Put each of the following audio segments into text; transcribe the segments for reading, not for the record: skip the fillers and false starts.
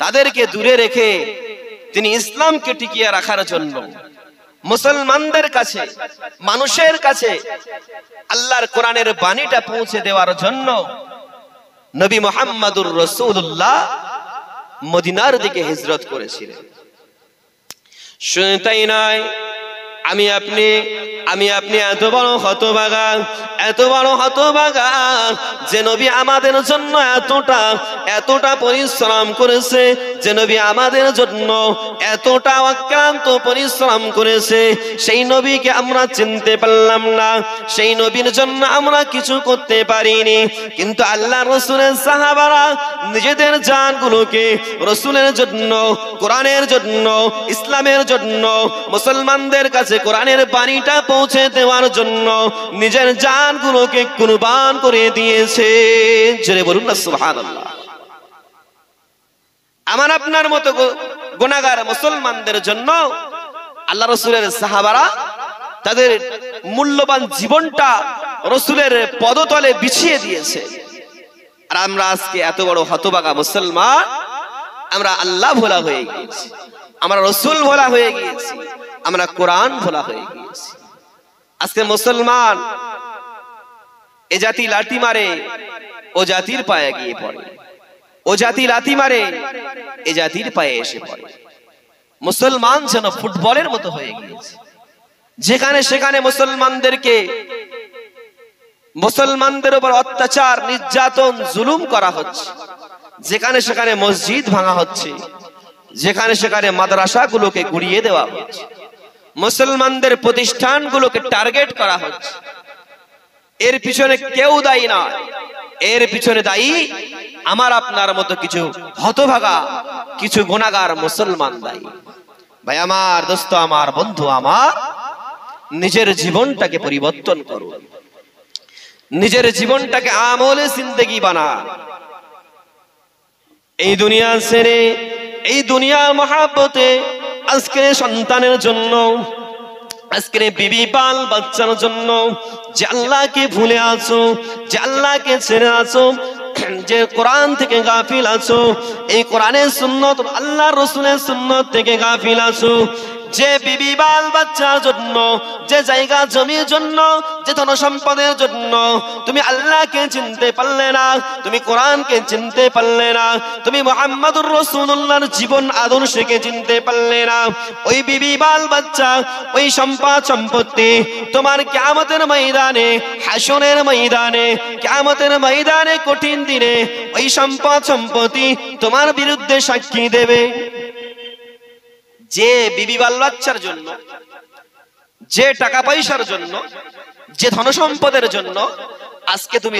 তাদেরকে দূরে রেখে তিনি ইসলামকে টিকিয়ে রাখার জন্য মুসলমানদের কাছে, মানুষের কাছে আল্লাহর কোরআনের বাণীটা পৌঁছে দেওয়ার জন্য নবী মুহাম্মদুর রাসূলুল্লাহ মদিনার দিকে হিজরত করেছিলেন। শুধু তাই নয়, আমি আপনি এত বড় হতভাগা যে নবী আমাদের জন্য এতটা পরিশ্রম করেছে, যে নবী আমাদের জন্য এতটা অক্লান্ত পরিশ্রম করেছে, সেই নবীকে আমরা চিনতে পারলাম না, সেই নবীর জন্য আমরা কিছু করতে পারিনি। কিন্তু আল্লাহ রাসূলের সাহাবারা নিজেদের জানগুলোকে রাসূলের জন্য, কোরআনের জন্য, ইসলামের জন্য, মুসলমানদের কাছে কোরআনের বাণীটা পৌঁছে দেওয়ার জন্য নিজের জানগুলোকে কুরবান করে দিয়েছে। জোরে বলুন না সুবহানাল্লাহ। আমার আপনার মতো গুনাহগার মুসলমানদের জন্য আল্লাহ রাসূলের সাহাবারা তাদের মূল্যবান জীবনটা রাসূলের পদতলে বিছিয়ে দিয়েছে। আর আমরা আজকে এত বড় হতভাগা মুসলমান, আমরা আল্লাহ ভোলা হয়ে গিয়েছি, আমরা রাসূল ভোলা হয়ে গিয়েছি, আমরা কোরআন ভোলা হয়ে গিয়েছি। আজকে মুসলমান এ জাতি লাঠি মারে, ও জাতির পায়ে গিয়ে পড়ে, ও জাতি লাঠি মারে, এ জাতির পায়ে এসে পড়ে। মুসলমান যেন ফুটবলের মতো হয়ে গিয়েছে, যেখানে সেখানে মুসলমানদের উপর অত্যাচার, নির্যাতন, জুলুম করা হচ্ছে, যেখানে সেখানে মসজিদ ভাঙা হচ্ছে, যেখানে সেখানে মাদ্রাসাগুলোকে গুড়িয়ে দেওয়া হচ্ছে, মুসলমানদের প্রতিষ্ঠানগুলোকে টার্গেট করা হচ্ছে। এর পিছনে কেউ দায়ী নয়, এর পিছনে দায়ী আমার আপনার মতো কিছু হতভাগা, কিছু গুনাহগার মুসলমান দায়ী। ভাই আমার, দোস্ত আমার, বন্ধু আমার, নিজের জীবনটাকে পরিবর্তন করুন, নিজের জীবনটাকে আমলে জিন্দেগি বানান। এই দুনিয়া ছেড়ে, এই দুনিয়ার মহাব্বতে আজকের সন্তানের জন্য, আজকের বিবি বাল বাচ্চার জন্য যে আল্লাহকে ভুলে আছো, যে আল্লাহকে ছেড়ে আছো, যে কোরআন থেকে গাফিল আছো, এই কোরআনের সুন্নাত, আল্লাহর রাসূলের সুন্নাত থেকে গাফিল আছো, যে বিবি বাল বাচ্চার জন্য, যে জায়গা জমির জন্য, যে ধন সম্পদের জন্য তুমি আল্লাহকে চিনতে পারলে না, তুমি কোরআনকে চিনতে পারলে না, তুমি মুহাম্মদুর রাসূলুল্লাহর জীবন আদর্শকে চিনতে পারলে না, ওই বিবি বাল বাচ্চা, ওই সম্পদ সম্পত্তি তোমার কিয়ামতের ময়দানে, হাসরের ময়দানে, কিয়ামতের ময়দানে, কঠিন দিনে ওই সম্পদ সম্পত্তি তোমার বিরুদ্ধে সাক্ষী দেবে। যে বিবি বাল বাচ্চার জন্য, যে টাকা পয়সার জন্য, যে ধন সম্পদের জন্য আজকে তুমি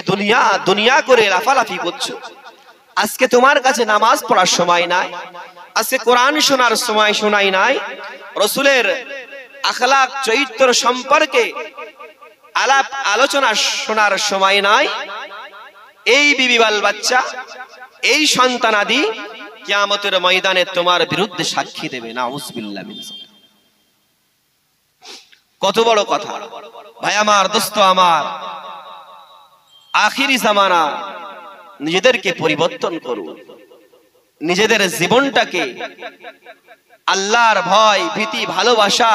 দুনিয়া করে লাফালাফি করছো, আজকে তোমার কাছে নামাজ পড়ার সময় নাই, আজকে কোরআন শোনার সময় শোনাই নাই, রাসূলের আখলাক চরিত্র সম্পর্কে আলাপ আলোচনা শোনার সময় নাই, এই বিবি বাল বাচ্চা, এই সন্তানাদি কিয়ামতের ময়দানে তোমার বিরুদ্ধে সাক্ষী দেবে। নাউযুবিল্লাহ মিন যালিক। কত বড় কথা ভাই আমার, দোস্ত আমার, আখিরি জামানা, নিজেদেরকে পরিবর্তন করুন, নিজেদের জীবনটাকে আল্লাহর ভয়, ভীতি, ভালোবাসা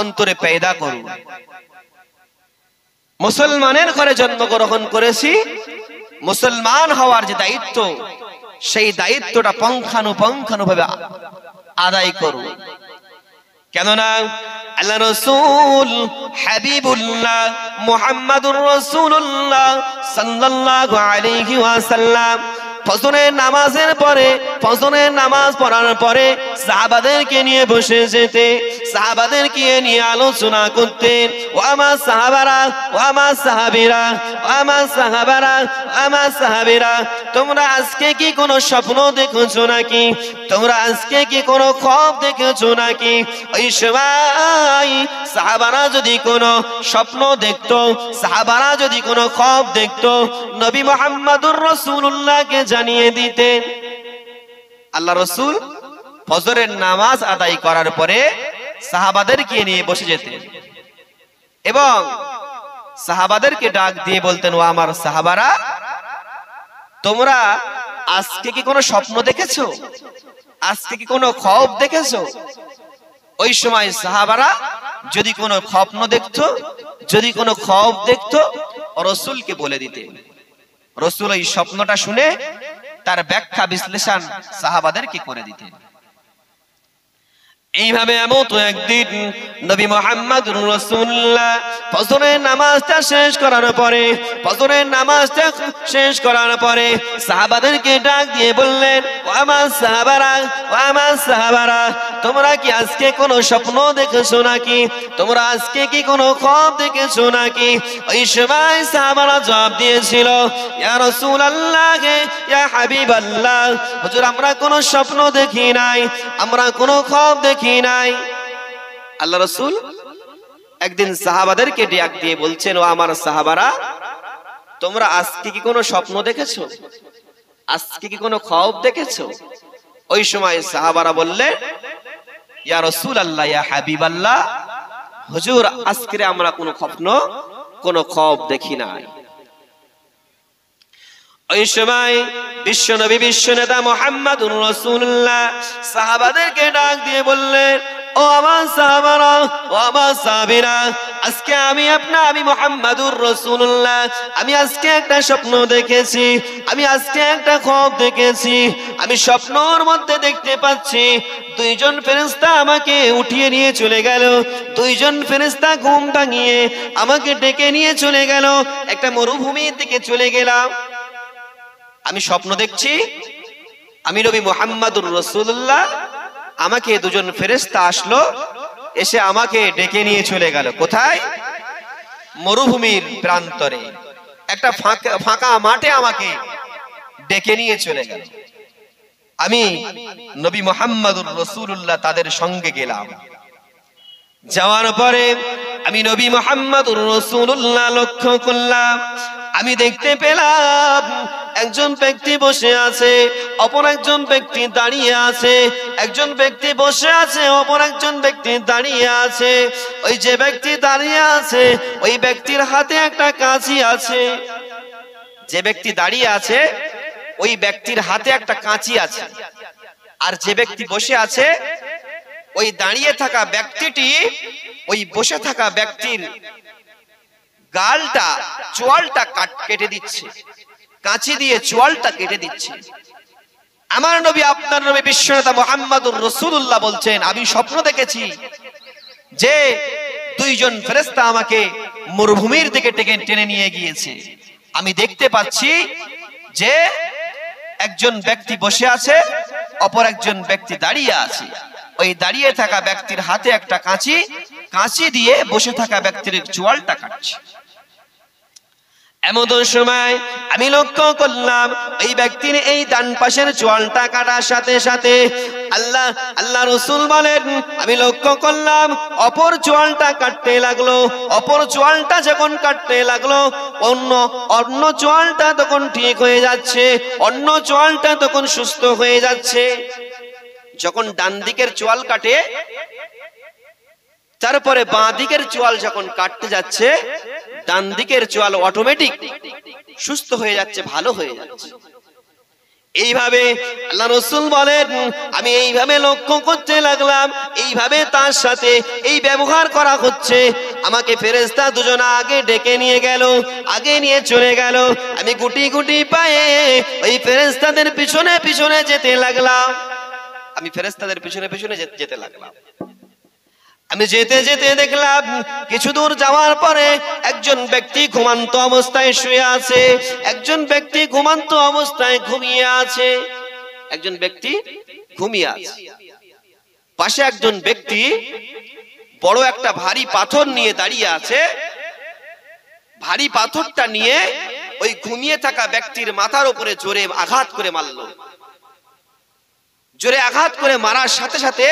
অন্তরে পয়দা করুন। মুসলমানের ঘরে জন্মগ্রহণ করেছি, মুসলমান হওয়ার যে দায়িত্ব, সেই দায়িত্বটা পুঙ্খানুপুঙ্খভাবে আদায় করুন। কেননা আল্লাহ রাসূল হাবিবুল্লাহ মুহাম্মাদুর রাসূলুল্লাহ সাল্লাল্লাহু আলাইহি ওয়াসাল্লাম ফজরের নামাজের পরে, ফজরের নামাজ পড়ার পরে সাহাবাদেরকে নিয়ে বসে যেতে, সাহাবাদেরকে নিয়ে আলোচনা করতেন। ও আমার সাহাবারা, ও আমার সাহাবীরা, ও আমার সাহাবারা, আমার সাহাবীরা, তোমরা আজকে কি কোনো স্বপ্ন দেখেছো নাকি? তোমরা আজকে কি কোনো খ্বব দেখেছো নাকি? ওই সময় সাহাবারা যদি কোনো স্বপ্ন দেখতো, সাহাবারা যদি কোনো খ্বব দেখতো, নবী মুহাম্মদুর রাসূলুল্লাহকে জানিয়ে দিতেন। আল্লাহ রাসূল ফজরের নামাজ আদায় করার পরে সাহাবাদেরকে নিয়ে বসে যেতেন এবং সাহাবাদেরকে ডাক দিয়ে বলতেন, ও আমার সাহাবারা, তোমরা আজকে কি কোনো স্বপ্ন দেখেছো? আজকে কি কোনো খ্বব দেখেছো? ওই সময় সাহাবারা যদি কোনো স্বপ্ন দেখতো, যদি কোনো খ্বব দেখতো, রাসূলকে বলে দিতেন। রাসূল এই স্বপ্নটা শুনে তার ব্যাখ্যা বিশ্লেষণ সাহাবাদেরকে করে দিতেন। এইভাবে এমন তো একদিন নবী মুহাম্মদুর রাসূলুল্লাহ ফজরের নামাজটা শেষ করার পরে সাহাবাদেরকে ডাক দিয়ে বললেন, ও আমার সাহাবারা, তোমরা কি আজকে কোনো স্বপ্ন দেখেছো নাকি? তোমরা আজকে কি কোনো খ্বব দেখেছো নাকি? ওই সময় সাহাবারা জবাব দিয়েছিল, ইয়া রাসূলুল্লাহ, ইয়া হাবিবাল্লাহ, হুজুর আমরা কোনো স্বপ্ন দেখি নাই, আমরা কোনো খ্বব দেখি নাই। আল্লাহ রাসূল একদিন সাহাবাদেরকে ডাক দিয়ে বলছেন, ও আমার সাহাবারা, তোমরা আজকে কি কোনো স্বপ্ন দেখেছো? আজকে কি কোনো খ্বব দেখেছো? ওই সময় সাহাবারা বললেন, ইয়া রাসূলুল্লাহ, ইয়া হাবিবাল্লাহ, হুজুর আজকে আমরা কোনো স্বপ্ন, কোনো খ্বব দেখি নাই। ওই সময় বিশ্বনবী বিশ্বনেতা মুহাম্মদুর রাসূলুল্লাহ সাহাবাদেরকে ডাক দিয়ে বললেন, ও আমার সাহাবারা, ও আমার সাহাবীরা, আজকে আমি মুহাম্মদুর রাসূলুল্লাহ আমি আজকে একটা স্বপ্ন দেখেছি, আমি আজকে একটা খ্বব দেখেছি। আমি স্বপ্নের মধ্যে দেখতে পাচ্ছি দুইজন ফেরেশতা আমাকে উঠিয়ে নিয়ে চলে গেল, দুইজন ফেরেশতা ঘুম ভাঙিয়ে আমাকে ডেকে নিয়ে চলে গেল, একটা মরুভূমির দিকে চলে গেলাম। আমি স্বপ্ন দেখছি, আমি নবী মুহাম্মদুর রাসূলুল্লাহ, আমাকে দুজন ফেরেশতা আসলো, এসে আমাকে ডেকে নিয়ে চলে গেল। কোথায়? মরুভূমির প্রান্তরে একটা ফাঁকা মাঠে আমাকে ডেকে নিয়ে চলে গেল। আমি নবী মুহাম্মদুর রাসূলুল্লাহ তাদের সঙ্গে গেলাম। যাওয়ার পরে আমি নবী মুহাম্মদুর রাসূলুল্লাহ লক্ষ্য করলাম, আমি দেখতে পেলাম একজন ব্যক্তি বসে আছে, অপর একজন ব্যক্তি দাঁড়িয়ে আছে। একজন ব্যক্তি বসে আছে, অপর একজন ব্যক্তি দাঁড়িয়ে আছে। ওই যে ব্যক্তি দাঁড়িয়ে আছে, ওই ব্যক্তির হাতে একটা কাঁচি আছে। যে ব্যক্তি দাঁড়িয়ে আছে, ওই ব্যক্তির হাতে একটা কাঁচি আছে। আর যে ব্যক্তি বসে আছে, ওই দাঁড়িয়ে থাকা ব্যক্তিটি ওই বসে থাকা ব্যক্তির গালটা, চোয়ালটা কেটে দিচ্ছে, কাঁচি দিয়ে চোয়ালটা কেটে দিচ্ছে। আমার নবী, আপনার নবী বিশ্বনেতা মুহাম্মদুর রাসূলুল্লাহ বলছেন, আমি স্বপ্ন দেখেছি যে দুইজন ফেরেশতা আমাকে মরুভূমির দিকে টেনে নিয়ে গিয়েছে। আমি দেখতে পাচ্ছি যে একজন ব্যক্তি বসে আছে, অপর একজন ব্যক্তি দাঁড়িয়ে আছে। ওই দাঁড়িয়ে থাকা ব্যক্তির হাতে একটা কাঁচি দিয়ে বসে থাকা ব্যক্তির চোয়ালটা কাটছে। এমন সময় আমি লক্ষ্য করলাম ওই ব্যক্তির এই ডান পাশের চোয়ালটা কাটার সাথে সাথে আল্লাহ রাসূল বলেন, আমি লক্ষ্য করলাম অপর চোয়ালটা কাটতে লাগলো। অপর চোয়ালটা যখন কাটতে লাগলো, অন্য চোয়ালটা তখন ঠিক হয়ে যাচ্ছে, অন্য চোয়ালটা তখন সুস্থ হয়ে যাচ্ছে। যখন ডান দিকের চোয়াল কাটে, তারপরে বাঁ দিকের চোয়াল যখন কাটতে যাচ্ছে, ডান দিকের চোয়াল অটোমেটিক সুস্থ হয়ে যাচ্ছে, ভালো হয়ে যাচ্ছে। এইভাবে আল্লাহ রাসূল বলেন, আমি এইভাবে লক্ষ্য করতে লাগলাম, এইভাবে তার সাথে এই ব্যবহার করা হচ্ছে। আমাকে ফেরেশতা দুজন আগে ডেকে নিয়ে গেল, আগে নিয়ে চলে গেল। আমি গুটি গুটি পায়ে ওই ফেরেশতাদের পিছনে পিছনে যেতে লাগলাম। আমি ফেরেশতাদের পিছনে পিছনে যেতে লাগলাম। আমি যেতে যেতে দেখলাম কিছু দূর যাওয়ার পরে একজন ব্যক্তি ঘুমন্ত অবস্থায় শুয়ে আছে, একজন ব্যক্তি ঘুমন্ত অবস্থায় ঘুমিয়ে আছে, একজন ব্যক্তি ঘুমিয়ে আছে। পাশে একজন ব্যক্তি বড় একটা ভারী পাথর নিয়ে দাঁড়িয়ে আছে। ভারী পাথরটা নিয়ে ওই ঘুমিয়ে থাকা ব্যক্তির মাথার উপরে জোরে আঘাত করে মারল। জোরে আঘাত করে মারার সাথে সাথে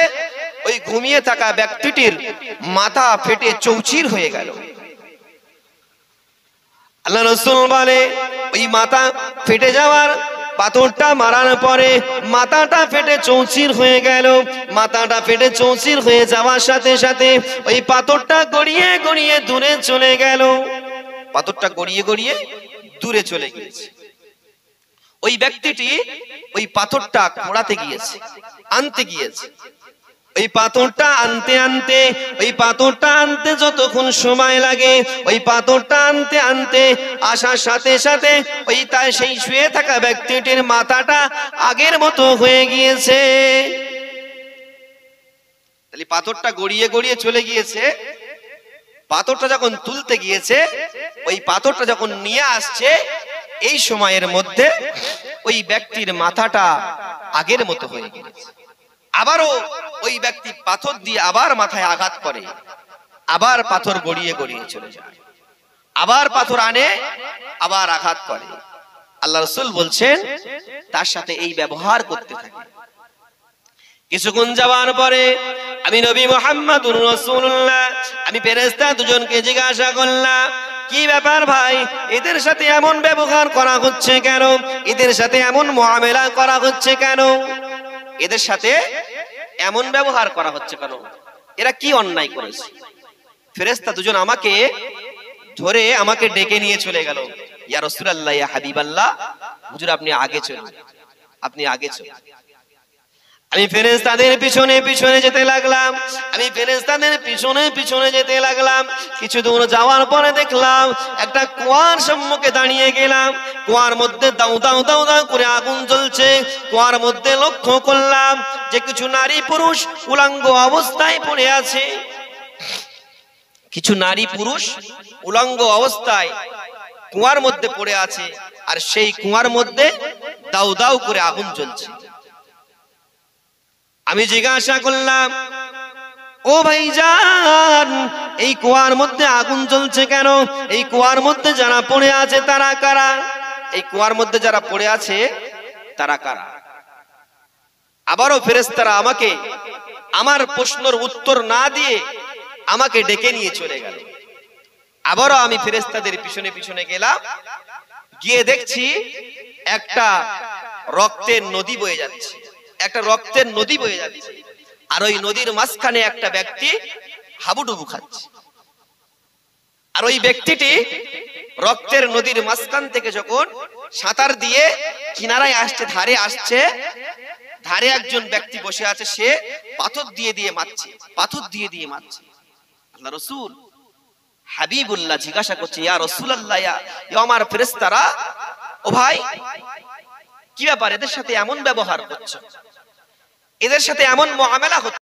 ওই ঘুমিয়ে থাকা ব্যক্তিটির মাথা ফেটে চৌচির হয়ে গেল। আল্লাহ রাসূল বলে, ওই মাথা ফেটে যাওয়ার, পাথরটা মারার পরে মাথাটা ফেটে চৌচির হয়ে গেল। মাথাটা ফেটে চৌচির হয়ে যাওয়ার সাথে সাথে ওই পাথরটা গড়িয়ে গড়িয়ে দূরে চলে গেল। পাথরটা গড়িয়ে গড়িয়ে দূরে চলে গিয়েছে। ওই ব্যক্তিটি ওই পাথরটা কুড়াতে গিয়েছে, আনতে গিয়েছে। ওই পাথরটা আনতে যতক্ষণ সময় লাগে, ওই পাথরটা আনতে আসার সাথে সাথে ওই তার সেই শুয়ে থাকা ব্যক্তিটির মাথাটা আগের মতো হয়ে গিয়েছে। তাহলে পাথরটা গড়িয়ে গড়িয়ে চলে গিয়েছে। পাথরটা যখন তুলতে গিয়েছে, ওই পাথরটা যখন নিয়ে আসছে, এই সময়ের মধ্যে ওই ব্যক্তির মাথাটা আগের মতো হয়ে গিয়েছে। আবারও ওই ব্যক্তি পাথর দিয়ে আবার মাথায় আঘাত করে, আবার পাথর গড়িয়ে গড়িয়ে চলে যায়, আবার পাথর আনে, আবার আঘাত করে। আল্লাহ রাসূল বলছেন তার সাথে এই ব্যবহার করতে থাকে। কিছুক্ষণ যাওয়ার পরে আমি নবী মুহাম্মদুর রাসূলুল্লাহ, আমি ফেরেশতা দুজনকে জিজ্ঞাসা করলাম, কি ব্যাপার ভাই, এদের সাথে এমন ব্যবহার করা হচ্ছে কেন? এদের সাথে এমন মুআমেলা করা হচ্ছে কেন? এদের সাথে এমন ব্যবহার করা হচ্ছে কেন? এরা কি অন্যায় করেছে? ফেরেশতা দুজন আমাকে ধরে আমাকে ডেকে নিয়ে চলে গেল। ইয়া রাসূলুল্লাহ, ইয়া হাবিবাল্লাহ, হুজুর আপনি আগে চলুন, আপনি আগে চলুন। আমি ফেরেশতাদের পিছনে পিছনে যেতে লাগলাম, যেতে লাগলাম। কিছু দূর যাওয়ার পরে দেখলাম একটা কুয়ার সম্মুখে দাঁড়িয়ে গেলাম। কুয়ার মধ্যে দাউ দাউ দাউ দাউ করে আগুন জ্বলছে। কুয়ার মধ্যে লক্ষ্য করলাম যে কিছু নারী পুরুষ উলঙ্গ অবস্থায় পড়ে আছে। কিছু নারী পুরুষ উলঙ্গ অবস্থায় কুয়ার মধ্যে পড়ে আছে, আর সেই কুয়ার মধ্যে দাউ দাউ করে আগুন জ্বলছে। আমি জিজ্ঞাসা করলাম, ও ভাইজান, এই কুয়ার মধ্যে আগুন জ্বলছে কেন? এই কুয়ার মধ্যে যারা পড়ে আছে তারা কারা? এই কুয়ার মধ্যে যারা পড়ে আছে তারা কারা? আবারও ফেরেশতারা আমাকে আমার প্রশ্নের উত্তর না দিয়ে আমাকে ডেকে নিয়ে চলে গেল। আবারও আমি ফেরেশতাদের পিছনে পিছনে গেলাম। গিয়ে দেখছি একটা রক্তের নদী বয়ে যাচ্ছে, একটা রক্তের নদী বয়ে যাচ্ছে, আর ওই নদীর মাঝখানে একটা ব্যক্তি হাবুডুবু খাচ্ছে। আর ওই ব্যক্তিটি রক্তের নদীর মাঝখান থেকে যখন সাঁতার দিয়ে কিনারায় আসছে, ধারে আসছে, ধারে একজন ব্যক্তি বসে আছে, সে পাথর দিয়ে দিয়ে মারছে, পাথর দিয়ে দিয়ে মারছে। আল্লাহ রাসূল হাবিবুল্লাহ জিজ্ঞাসা করছে, ইয়া রাসূলুল্লাহ, ইয়া আমার ফেরেশতারা, ও ভাই কি ব্যাপার, এদের সাথে এমন ব্যবহার করছো, এদের সাথে এমন মুআমেলা হচ্ছে?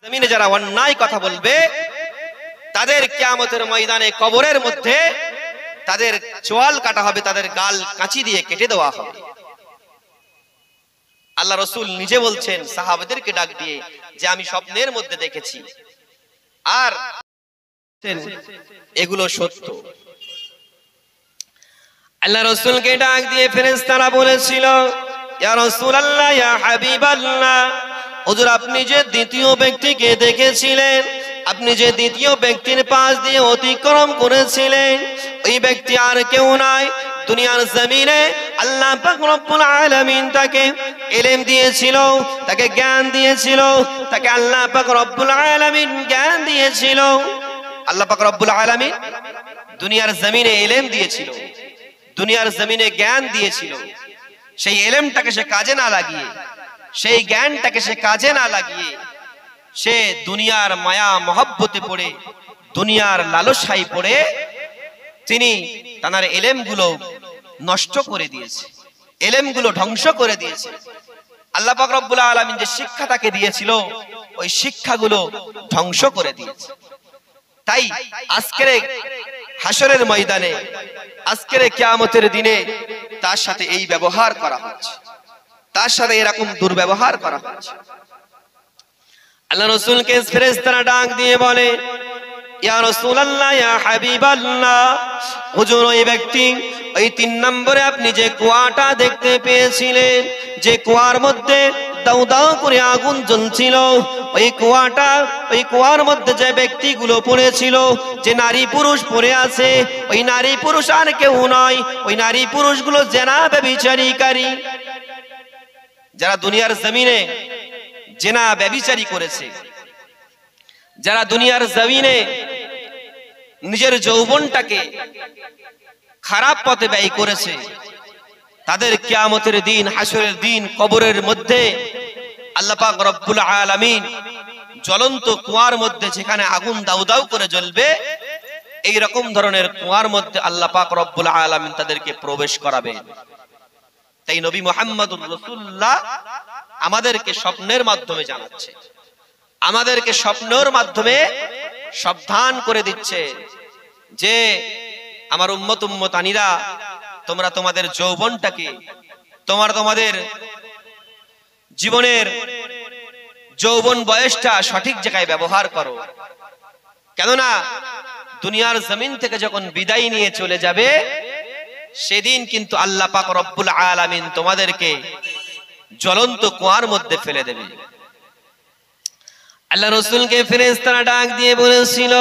জমিনে যারা অন্যায় কথা বলবে তাদের কিয়ামতের ময়দানে কবরের মধ্যে তাদের চোয়াল কাটা হবে, তাদের গাল কাঁচি দিয়ে কেটে দেওয়া হবে। আল্লাহ রাসূল নিজে বলছেন সাহাবাদেরকে ডাক দিয়ে যে আমি স্বপ্নের মধ্যে দেখেছি, আর এগুলো সত্য। আল্লাহ রাসূলকে ডাক দিয়ে ফেরেশতারা বলেছিল, ইয়া রাসূলুল্লাহ, ইয়া হাবিবাল্লাহ, হুজুর আপনি যে দ্বিতীয় ব্যক্তিকে দেখেছিলেন, আপনি যে দ্বিতীয় ব্যক্তির পাশ দিয়ে অতিক্রম করেছিলেন, ওই ব্যক্তি আর কেউ নয়, দুনিয়ার জমিনে আল্লাহ পাক রব্বুল আলামিন তাকে ইলম দিয়েছিল, তাকে জ্ঞান দিয়েছিল, তাকে আল্লাহ পাক রব্বুল আলামিন জ্ঞান দিয়েছিল। আল্লাহ পাক রব্বুল আলামিন দুনিয়ার জমিনে ইলম দিয়েছিল, দুনিয়ার জমিনে জ্ঞান দিয়েছিল। সেই ইলমটাকে সে কাজে না লাগিয়ে, সেই জ্ঞানটাকে সে কাজে না লাগিয়ে, সে দুনিয়ার মায়া মহব্বতে পড়ে, দুনিয়ার লালসায় পড়ে তিনি তার ইলমগুলো নষ্ট করে দিয়েছে, ইলমগুলো ধ্বংস করে দিয়েছে। আল্লাহ পাক রব্বুল আলামিন যে শিক্ষা তাকে দিয়েছিল, ওই শিক্ষাগুলো ধ্বংস করে দিয়েছে। তাই আজকের হাসরের ময়দানে, আজকের কিয়ামতের দিনে তার সাথে এই ব্যবহার করা হচ্ছে, তার সাথে এরকম দুর্ব্যবহার করা হচ্ছে। আল্লাহ রাসূলকে ফেরেশতারা ডাক দিয়ে বলে, ইয়া রাসূলুল্লাহ, ইয়া হাবিবাল্লাহ, হুজুর ওই ব্যক্তি, ওই 3 নম্বরে আপনি যে কুয়াটা দেখতে পেয়েছিলেন, যে কুয়ার মধ্যে দাউ দাউ করে আগুন জ্বলছিল, ওই কুয়ার মধ্যে যে ব্যক্তিগুলো পড়েছিল, যে নারী পুরুষ পড়ে আছে, ওই নারী পুরুষ আর কেউ নয়, ওই নারী পুরুষগুলো জেনা ব্যভিচারীকারী, যারা দুনিয়ার জমিনে জেনা ব্যভিচারী করেছে, যারা দুনিয়ার জমিনে নিজের যৌবনটাকে খারাপ পথে ব্যয় করেছে, তাদের কিয়ামতের দিন, হাসরের দিন, কবরের মধ্যে আল্লাহ পাক রব্বুল আলামিন জ্বলন্ত কুয়ার মধ্যে, যেখানে আগুন দাউ দাউ করে জ্বলবে, এই রকম ধরনের কুয়ার মধ্যে আল্লাহ পাক রব্বুল আলামিন তাদেরকে প্রবেশ করাবেন। তাই নবী মুহাম্মদুর রাসূলুল্লাহ আমাদেরকে স্বপ্নের মাধ্যমে জানাচ্ছে, আমাদেরকে স্বপ্নের মাধ্যমে সাবধান করে দিচ্ছে যে আমার উম্মত উম্মতানিরা, তোমরা তোমাদের যৌবনটাকে, তোমাদের জীবনের যৌবন বয়সটা সঠিক জায়গায় ব্যবহার করো। কেননা দুনিয়ার জমিন থেকে যখন বিদায় নিয়ে চলে যাবে, সেদিন কিন্তু আল্লাহ পাক রব্বুল আলামিন তোমাদেরকে জ্বলন্ত কুয়ার মধ্যে ফেলে দেবে। আল্লাহ রাসূলকে ফেরেশতারা ডাক দিয়ে বলেছিল,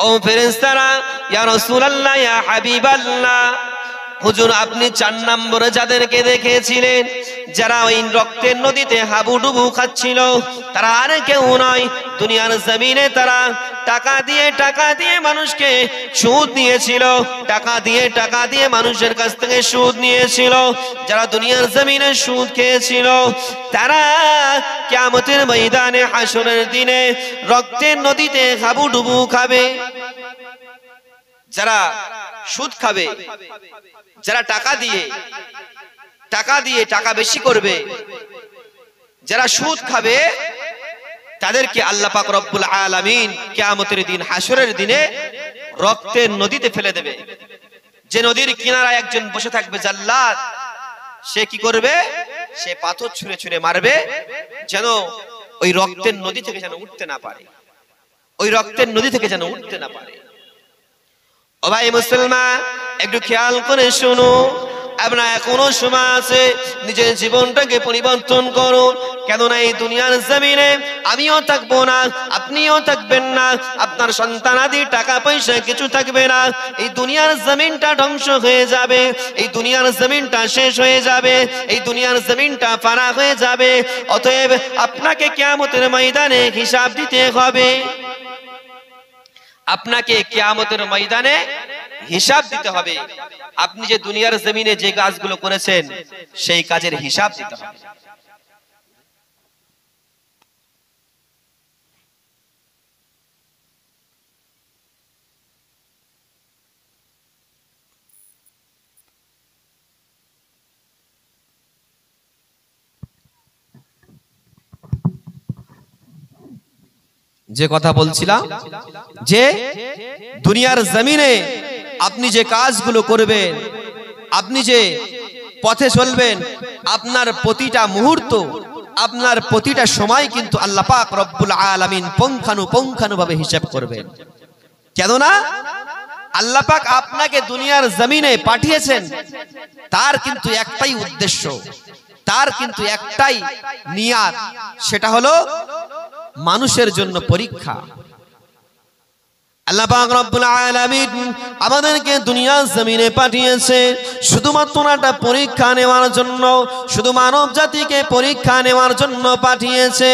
ও ফেরেশতারা, ইয়া রাসূলুল্লাহ, ইয়া হাবিবাল্লাহ, হুজুর আপনি 4 নম্বরে যাদেরকে দেখেছিলেন, যারা ওই রক্তের নদীতে হাবুডুবু খাচ্ছিল, তারা আর কেউ নয়, দুনিয়ার জমিনে তারা টাকা দিয়ে মানুষকে সুদ নিয়েছিল, টাকা দিয়ে মানুষের কাছ থেকে সুদ নিয়েছিল। যারা দুনিয়ার জমিনে সুদ খেয়েছিল, তারা কিয়ামতের ময়দানে, হাসরের দিনে রক্তের নদীতে হাবুডুবু খাবে। যারা সুদ খাবে, যারা টাকা দিয়ে টাকা বেশি করবে, যারা সুদ খাবে, তাদেরকে আল্লাহ পাক রব্বুল আলামিন কিয়ামতের দিন, হাসরের দিনে রক্তের নদীতে ফেলে দেবে। যে নদীর কিনারায় একজন বসে থাকবে জাল্লাদ, সে কি করবে? সে পাথর ছুঁড়ে ছুঁড়ে মারবে, যেন ওই রক্তের নদী থেকে যেন উঠতে না পারে, ওই রক্তের নদী থেকে যেন উঠতে না পারে। ও ভাই মুসলমান, একটু খেয়াল করে শুনো, আপনার এখনো সময় আছে, নিজের জীবনটাকে পরিবর্তন করুন। কেননা এই দুনিয়ার জমিনে আমিও থাকবো না, আপনিও থাকবেন না, আপনার সন্তানাদি, টাকা পয়সা কিছু থাকবে না। এই দুনিয়ার জমিনটা ধ্বংস হয়ে যাবে, এই দুনিয়ার জমিনটা শেষ হয়ে যাবে, এই দুনিয়ার জমিনটা ফানা হয়ে যাবে। অতএব আপনাকে কিয়ামতের ময়দানে হিসাব দিতে হবে, আপনাকে কিয়ামতের ময়দানে হিসাব দিতে হবে। আপনি যে দুনিয়ার জমিনে যে কাজগুলো করেছেন, সেই কাজের হিসাব দিতে হবে। যে কথা বলছিলাম, যে দুনিয়ার জমিনে আপনি যে কাজগুলো করবেন, আপনি যে পথে চলবেন, আপনার প্রতিটা মুহূর্ত, আপনার প্রতিটা সময় কিন্তু আল্লাহ পাক রব্বুল আলামিন পুঙ্খানুপুঙ্খানুভাবে হিসাব করবেন। কেননা আল্লাহ পাক আপনাকে দুনিয়ার জমিনে পাঠিয়েছেন, তার কিন্তু একটাই উদ্দেশ্য, তার কিন্তু একটাই নিয়াত, সেটা হলো মানুষের জন্য পরীক্ষা। আল্লাহ পাক রব্বুল আলামিন আমাদেরকে দুনিয়ার জমিনে পাঠিয়েছে শুধুমাত্র একটা পরীক্ষা নেওয়ার জন্য, শুধু মানব জাতিকে পরীক্ষা নেওয়ার জন্য পাঠিয়েছে।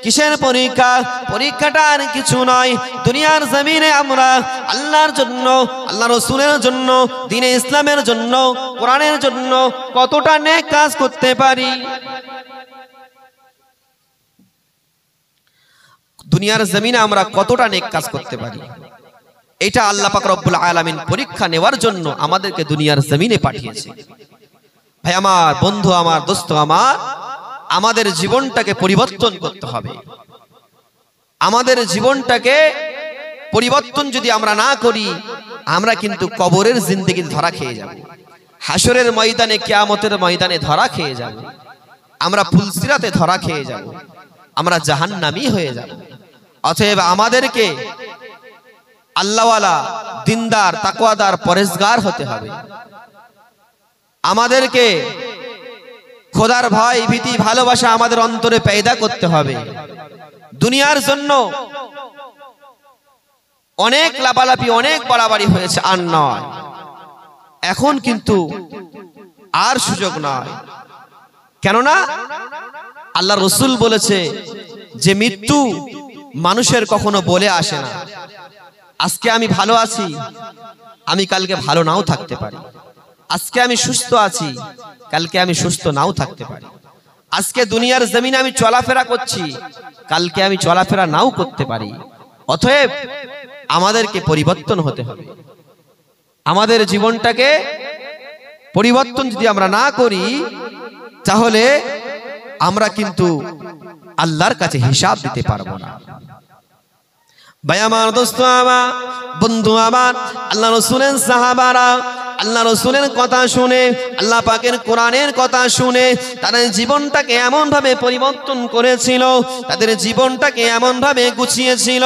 কিসের পরীক্ষা? পরীক্ষাটা আর কিছু নয়, দুনিয়ার জমিনে আমরা আল্লাহর জন্য, আল্লাহ রাসূলের জন্য, দ্বীনে ইসলামের জন্য, কোরআনের জন্য কতটা নেক কাজ করতে পারি। দুনিয়ার জমিনে আমরা কতটা নেক কাজ করতে পারি, এটা আল্লাহ পাক রব্বুল আলামিন পরীক্ষা নেওয়ার জন্য আমাদেরকে দুনিয়ার জমিনে পাঠিয়েছে। ভাই আমার, বন্ধু আমার, দোস্ত আমার, আমাদের জীবনটাকে পরিবর্তন করতে হবে। আমাদের জীবনটাকে পরিবর্তন যদি আমরা না করি, আমরা কিন্তু কবরের জিন্দেগি ধরা খেয়ে যাব, হাসরের ময়দানে, কিয়ামতের ময়দানে ধরা খেয়ে যাব, আমরা ফুলসিরাতে ধরা খেয়ে যাব, আমরা জাহান্নামী হয়ে যাব। অতএব আমাদেরকে আল্লাহওয়ালা, দিনদার, তাকওয়াদার, পরেজগার হতে হবে। আমাদেরকে খোদার ভয়, ভীতি, ভালোবাসা আমাদের অন্তরে পয়দা করতে হবে। দুনিয়ার জন্য অনেক লাফালাফি, অনেক বাড়াবাড়ি হয়েছে, আর নয়, এখন কিন্তু আর সুযোগ নয়। কেননা আল্লাহ রাসূল বলেছে যে মৃত্যু মানুষের কখনো বলে আসে না, আজকে আমি ভালো আছি, আমি কালকে ভালো নাও থাকতে পারি। আজকে আমি সুস্থ আছি, কালকে আমি সুস্থ নাও থাকতে পারি। আজকে দুনিয়ার জমিনে আমি চলাফেরা করছি, কালকে আমি চলাফেরা নাও করতে পারি। অতএব আমাদেরকে পরিবর্তন হতে হবে। আমাদের জীবনটাকে পরিবর্তন যদি আমরা না করি, তাহলে আমরা কিন্তু আল্লাহর কাছে হিসাব দিতে পারবো না। ভাই আমার, দোস্ত আমার, বন্ধু আমার, আল্লাহ রাসূলের সাহাবারা আল্লাহ রাসূলের কথা শুনে, আল্লাহ পাকের কোরআনের কথা শুনে তাদের জীবনটাকে এমন ভাবে পরিবর্তন করেছিল, তাদের জীবনটাকে এমন ভাবে গুছিয়েছিল,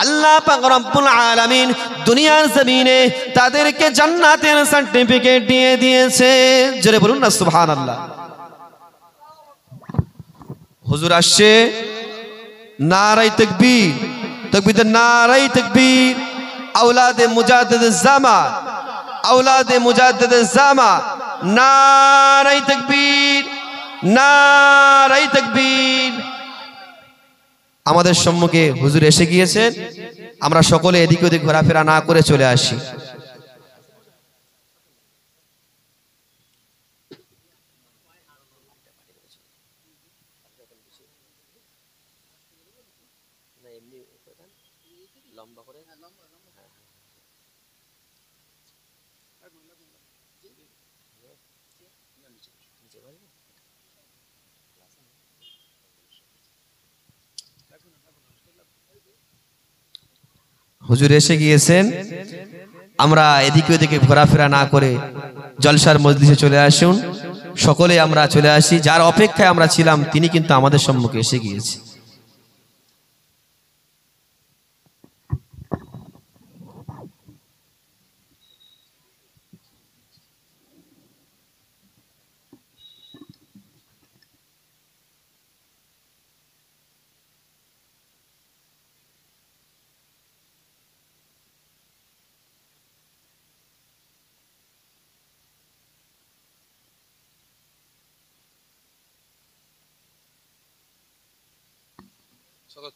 আল্লাহ পাক রব্বুল আলামিন দুনিয়ার জমিনে তাদেরকে জান্নাতের সার্টিফিকেট দিয়ে দিয়েছে। জোরে বলুন না সুবহানাল্লাহ। হুজুর আসছে, নারায়ে তাকবীর, তাকবীর, নারায়ে তাকবীর। আওলাদে মুজাদ্দিদুজ জামান, আওলাদে মুজাদ্দিদুজ জামান, নারায়ে তাকবীর, নারায়ে তাকবীর। আমাদের সম্মুখে হুজুর এসে গিয়েছেন, আমরা সকলে এদিক ওদিক ঘোরাফেরা না করে চলে আসি। হুজুর এসে গিয়েছেন, আমরা এদিকে ওদিকে ঘোরাফেরা না করে জলসার মজলিসে চলে আসুন। সকলে আমরা চলে আসি। যার অপেক্ষায় আমরা ছিলাম তিনি কিন্তু আমাদের সম্মুখে এসে গিয়েছে।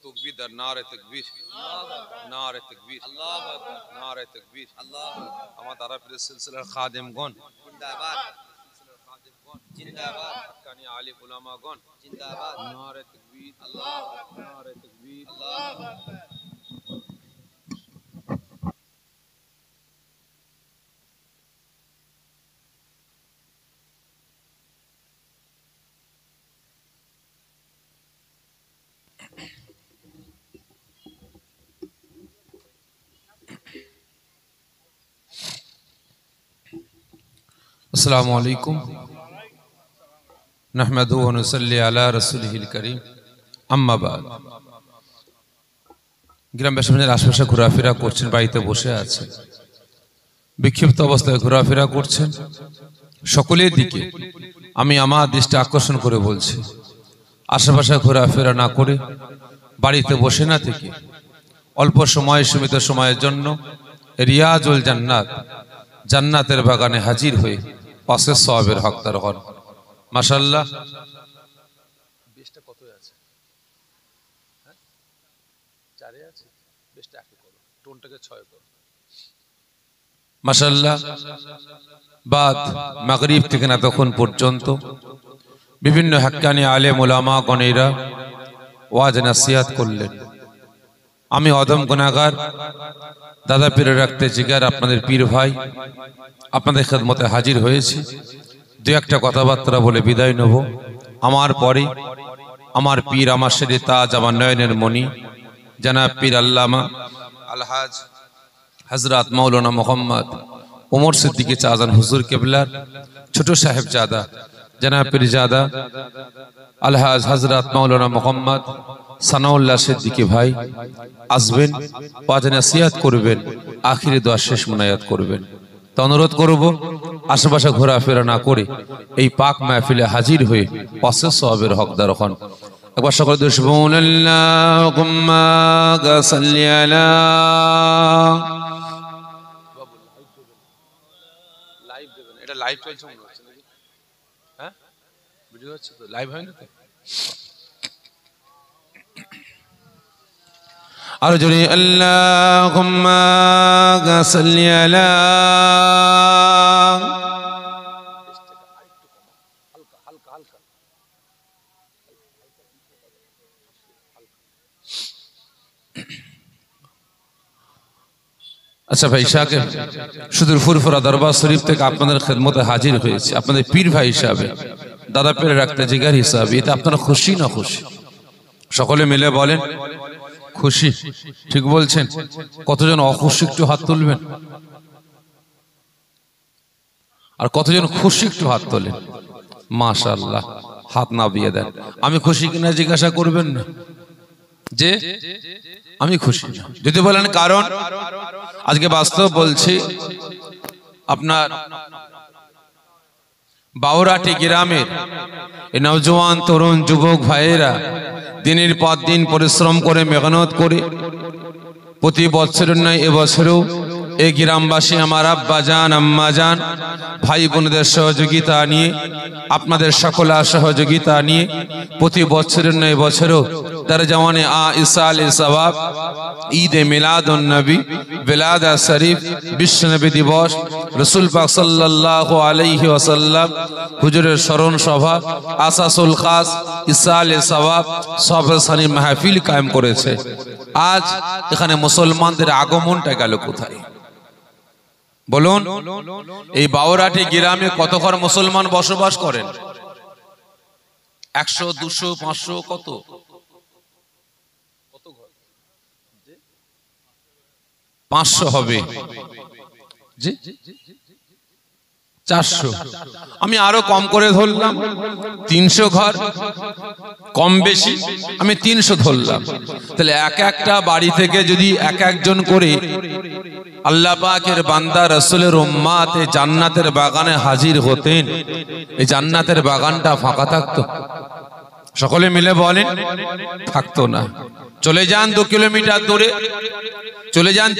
तकबीर दर नारे तकबीर, नारे तकबीर, अल्लाहु अकबर, नारे तकबीर, अल्लाहु अकबर। हमारा फिर सिलसिला खादिमगण जिंदाबाद, सिलसिला खादिमगण जिंदाबाद, हक्कानी आलिम उलमागण जिंदाबाद, नारे तकबीर, अल्लाहु अकबर, नारे तकबीर, अल्लाहु अकबर। अस्सलामु अलैकुम नहमदुहु व नुसल्ली अला रसूलिहिल करीम अम्मा बाद। গ্রামবাসীদের আশপাশে ঘোরাফেরা করছেন, বাড়িতে বসে আছেন, বিক্ষিপ্ত অবস্থায় ঘোরাফেরা করছেন, সকলের দিকে আমি আমার দৃষ্টি আকর্ষণ করে বলছি, আশেপাশে ঘোরাফেরা না করে বাড়িতে বসে না থেকে অল্প সময়, সীমিত সময়ের জন্য রিয়াজুল জান্নাত, জান্নাতের বাগানে হাজির হয়ে পাশের সওয়াবের হকদার হন। মাশাআল্লাহ। বেশটা কত আছে? হ্যাঁ, 4 এ আছে। বেশটা 1 করো, টোনটাকে 6 করো। মাশাআল্লাহ। বাদ মাগরিব থেকে না তখন পর্যন্ত বিভিন্ন হাক্কানি আলেম উলামা গণেরা ওয়াজ নসিহত করলেন। আমি অদম গুনাহগার, দাদা পীরের রাখতে জিগার আপনাদের পীর ভাই আপনাদের খেদমতে হাজির হয়েছি। দু একটা কথাবার্তা বলে বিদায় নেব। আমার পরে আমার পীর, আমার শেরে তাজ, আমার নয়নের মণি জনাব পীর আল্লামা আলহাজ হযরত মাওলানা মোহাম্মদ ওমর সিদ্দিকী চাজান হুজুর কেবলার ছোট সাহেবজাদা জনাব পীরজাদা আলহাজ হযরত মাওলানা মোহাম্মদ সানাউল্লাহ সিদ্দিকী ভাই আসবেন, ওয়াজ নসিহত করবেন, আখিরি দোয়া শেষ মুনায়াত করবেন। তো অনুরোধ করব আশেপাশে ঘোরাফেরা না করে এই পাক মাহফিলে হাজির হয়ে পাশের সওয়াবের হকদার হন। একবার সকলে সুবহানাল্লাহুম্মা সাল্লি আলা। লাইভ দেবেন, এটা লাইভ চলছে মনে হচ্ছে নাকি? হ্যাঁ, ভিডিও হচ্ছে তো, লাইভ হয় না তো? আর জোরে আল্লাহুম্মা সাল্লি আলা। আচ্ছা ভাই সাহেব, সুদূর ফুরফুরা দরবার শরীফ থেকে আপনাদের খেদমতে হাজির হয়েছে আপনাদের পীর ভাই হিসাবে, দাদা পীরের রাখতে জিগার হিসাবে। এতে আপনারা খুশি না খুশি? সকলে মিলে বলেন খুশি। ঠিক বলছেন। কতজন অখুশি একটু হাত তুলবেন, আর কতজন খুশি একটু হাত তোলেন। মাশাআল্লাহ, হাত না বিয়ে দেন। আমি খুশি কিনা জিজ্ঞাসা করবেন না যে আমি খুশি না। যদি বলেন কারণ, আজকে বাস্তব বলছি, আপনার বাউরাটি গ্রামের এই নওজোয়ান তরুণ যুবক ভাইয়েরা দিনের পর দিন পরিশ্রম করে মেহনত করে প্রতি বছরের নয় এবছরেও এই গ্রামবাসী আমার আব্বা জান আম্মা জান ভাই বোনদের সহযোগিতা নিয়ে, আপনাদের সকলের সহযোগিতা নিয়ে প্রতি বছরের নয় বছরেও তার জওয়ানে ইসাল সওয়াব, ঈদ এ মিলাদুন নবী, বিলাদা শরীফ, বিশ্ব নবী দিবস, রাসূল পাক সাল্লাল্লাহু আলাইহি ওয়াসাল্লাম হুজুরের স্মরণ সভা, আসাসুল খাস, ইসাল সওয়াব, সবসানি মাহফিল কায়েম করেছে। আজ এখানে মুসলমানদের আগমনটা গেল কোথায় বলুন? এই বাউরাটি গ্রামে কত ঘর মুসলমান বসবাস করেন? 100, 200, 500 কত? 500 হবে জি, 400। আমি আরো কম করে ধরলাম 300 ঘর, কম বেশি আমি 300 ধরলাম। তাহলে এক একটা বাড়ি থেকে যদি এক একজন করে আল্লাহ পাকের বান্দা রাসূলের উম্মত এই জান্নাতের বাগানে হাজির হতেন, এই জান্নাতের বাগানটা ফাঁকা থাকতো? সকলে মিলে বলেন থাকতো না। চলে যান 2 কিলোমিটার দূরে, চলে যান